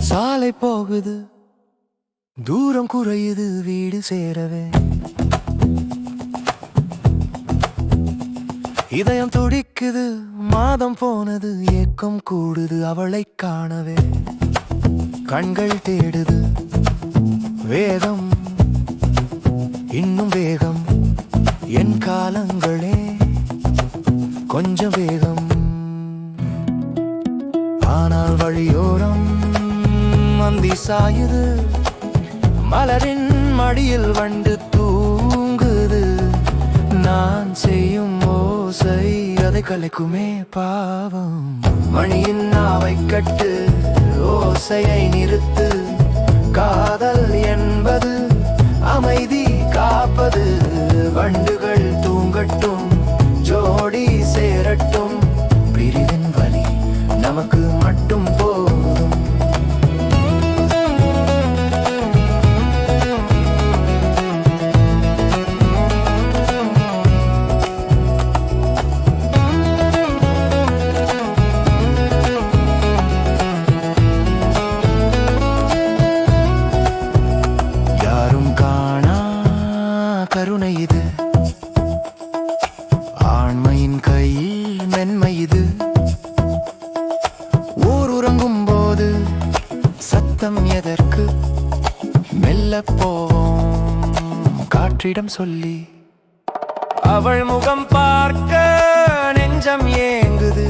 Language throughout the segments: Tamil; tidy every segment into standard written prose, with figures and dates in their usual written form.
சாலை போகுது, தூரம் குறையுது வீடு சேரவே. இதயம் துடிக்குது, மாதம் போனது, ஏக்கம் கூடுது அவளை காணவே. கண்கள் தேடுது வேகம், இன்னும் வேகம், என் காலங்களே கொஞ்சம் வேகம். ஆனால் வழியோரம் மந்தி சாயுது, மலரின் மடியில் வண்டு தூங்குது. நான் செய்யும் ஓசை அதை கலைக்குமே பாவம். மணியின் நாவை கட்டு, ஓசையை நிறுத்து. காதல் என்பது அமைதி காப்பது. வண்டுகள் தூங்கட்டும், ஜோடி சேரட்டும். பிரிவின் வலி நமக்கு மட்டும் போதும். கருணை இது, ஆண்மையின் கையில் மென்மை இது. ஊர் உறங்கும் போது சத்தம் எதற்கு? மெல்ல போவோம் காற்றிடம் சொல்லி. அவள் முகம் பார்க்க நெஞ்சம் ஏங்குது,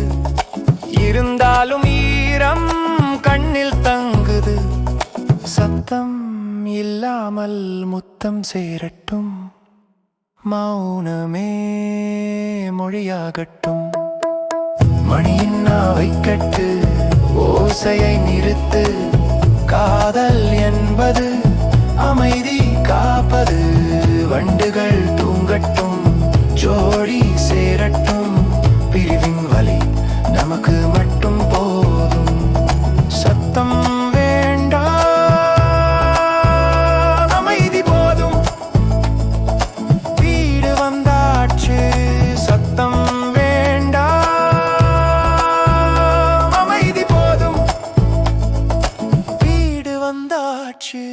இருந்தாலும் ஈரம் கண்ணில் தங்குது. சத்தம் இல்லாமல் முத்தம் சேரட்டும், மௌனமே மொழியாகட்டும். மணியின் நாவை கட்டு, ஓசையை நிறுத்து. காதல் என்பது அமைதி காப்பது. வண்டுகள் தூங்கட்டும், ஜோடி சேரட்டும். பிரிவின் வலி நமக்கு மட்டும் போதும். சத்தம் வந்தாச்சு.